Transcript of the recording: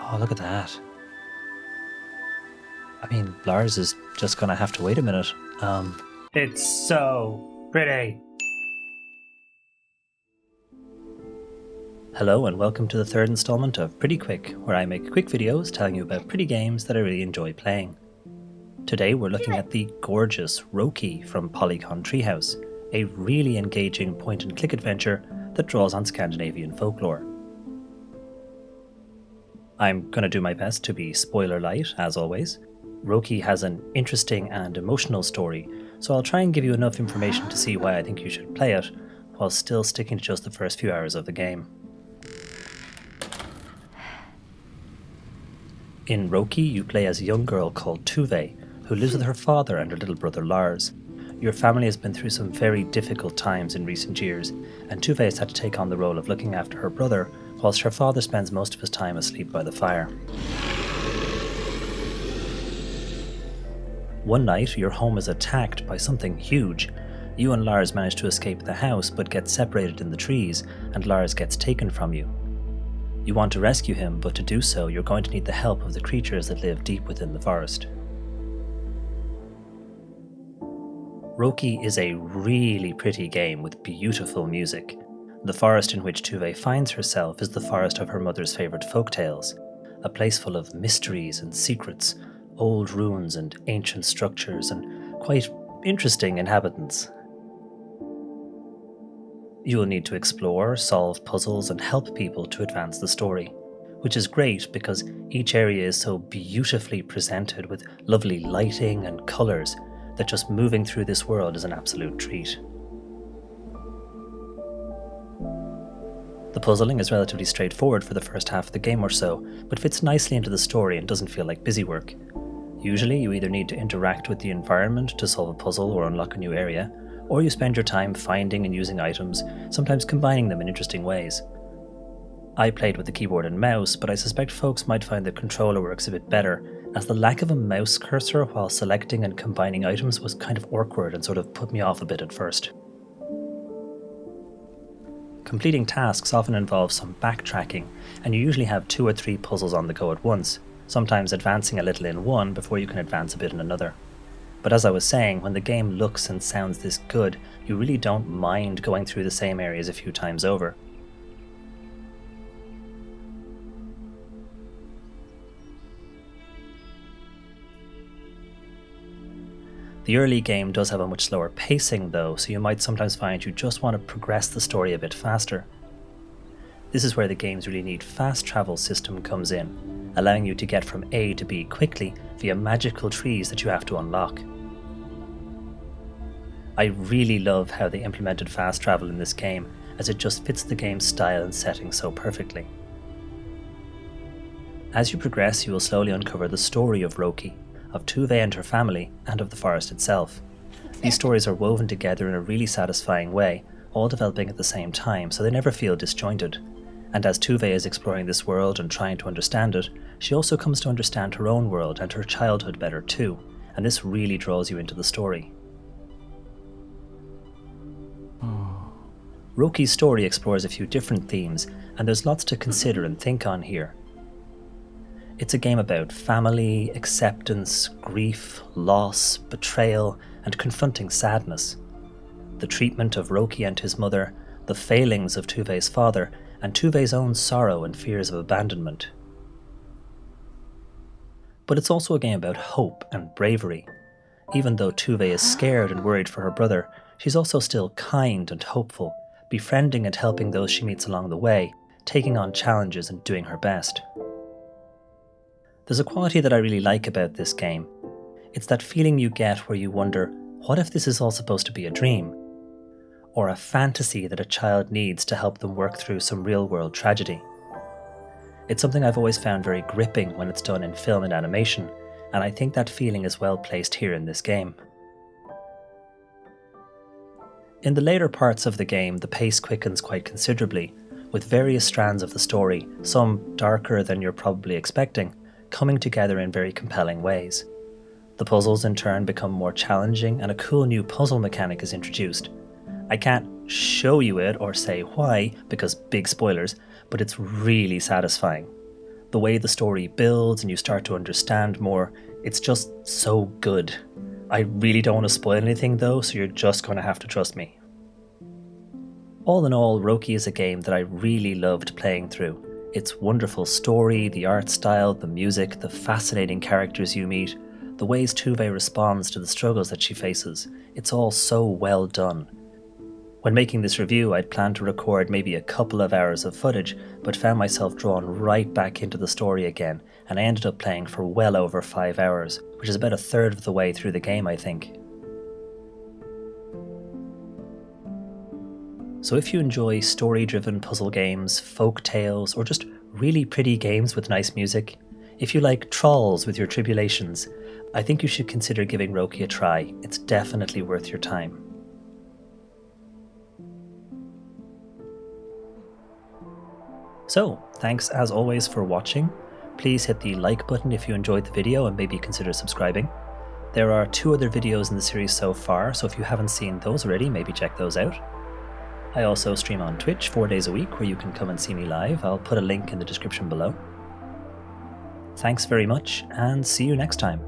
Oh, look at that. I mean, Lars is just gonna have to wait a minute. It's so pretty. Hello and welcome to the third installment of Pretty Quick, where I make quick videos telling you about pretty games that I really enjoy playing. Today we're looking at the gorgeous Röki from Polygon Treehouse, a really engaging point-and-click adventure that draws on Scandinavian folklore. I'm going to do my best to be spoiler light, as always. Röki has an interesting and emotional story, so I'll try and give you enough information to see why I think you should play it, while still sticking to just the first few hours of the game. In Röki, you play as a young girl called Tuve, who lives with her father and her little brother Lars. Your family has been through some very difficult times in recent years, and Tuve has had to take on the role of looking after her brother, whilst her father spends most of his time asleep by the fire. One night, your home is attacked by something huge. You and Lars manage to escape the house, but get separated in the trees, and Lars gets taken from you. You want to rescue him, but to do so, you're going to need the help of the creatures that live deep within the forest. Röki is a really pretty game with beautiful music. The forest in which Tuve finds herself is the forest of her mother's favourite folktales, a place full of mysteries and secrets, old ruins and ancient structures, and quite interesting inhabitants. You will need to explore, solve puzzles, and help people to advance the story, which is great because each area is so beautifully presented with lovely lighting and colours that just moving through this world is an absolute treat. The puzzling is relatively straightforward for the first half of the game or so, but fits nicely into the story and doesn't feel like busy work. Usually you either need to interact with the environment to solve a puzzle or unlock a new area, or you spend your time finding and using items, sometimes combining them in interesting ways. I played with the keyboard and mouse, but I suspect folks might find the controller works a bit better, as the lack of a mouse cursor while selecting and combining items was kind of awkward and sort of put me off a bit at first. Completing tasks often involves some backtracking, and you usually have 2 or 3 puzzles on the go at once, sometimes advancing a little in one before you can advance a bit in another. But as I was saying, when the game looks and sounds this good, you really don't mind going through the same areas a few times over. The early game does have a much slower pacing though, so you might sometimes find you just want to progress the story a bit faster. This is where the game's really neat fast travel system comes in, allowing you to get from A to B quickly via magical trees that you have to unlock. I really love how they implemented fast travel in this game, as it just fits the game's style and setting so perfectly. As you progress, you will slowly uncover the story of Röki, of Tuve and her family, and of the forest itself. These stories are woven together in a really satisfying way, all developing at the same time, so they never feel disjointed. And as Tuve is exploring this world and trying to understand it, she also comes to understand her own world and her childhood better too, and this really draws you into the story. Röki's story explores a few different themes, and there's lots to consider and think on here. It's a game about family, acceptance, grief, loss, betrayal, and confronting sadness. The treatment of Röki and his mother, the failings of Tuve's father, and Tuve's own sorrow and fears of abandonment. But it's also a game about hope and bravery. Even though Tuve is scared and worried for her brother, she's also still kind and hopeful, befriending and helping those she meets along the way, taking on challenges and doing her best. There's a quality that I really like about this game. It's that feeling you get where you wonder, what if this is all supposed to be a dream? Or a fantasy that a child needs to help them work through some real-world tragedy. It's something I've always found very gripping when it's done in film and animation, and I think that feeling is well placed here in this game. In the later parts of the game, the pace quickens quite considerably, with various strands of the story, some darker than you're probably expecting, coming together in very compelling ways. The puzzles in turn become more challenging, and a cool new puzzle mechanic is introduced. I can't show you it or say why, because big spoilers, but it's really satisfying. The way the story builds and you start to understand more, it's just so good. I really don't want to spoil anything though, so you're just going to have to trust me. All in all, Röki is a game that I really loved playing through. Its wonderful story, the art style, the music, the fascinating characters you meet, the ways Tuve responds to the struggles that she faces, it's all so well done. When making this review, I'd planned to record maybe a couple of hours of footage, but found myself drawn right back into the story again, and I ended up playing for well over 5 hours, which is about a third of the way through the game, I think. So if you enjoy story-driven puzzle games, folk tales, or just really pretty games with nice music, if you like trolls with your tribulations, I think you should consider giving Röki a try. It's definitely worth your time. So, thanks as always for watching. Please hit the like button if you enjoyed the video and maybe consider subscribing. There are 2 other videos in the series so far, so if you haven't seen those already, maybe check those out. I also stream on Twitch 4 days a week where you can come and see me live. I'll put a link in the description below. Thanks very much, and see you next time.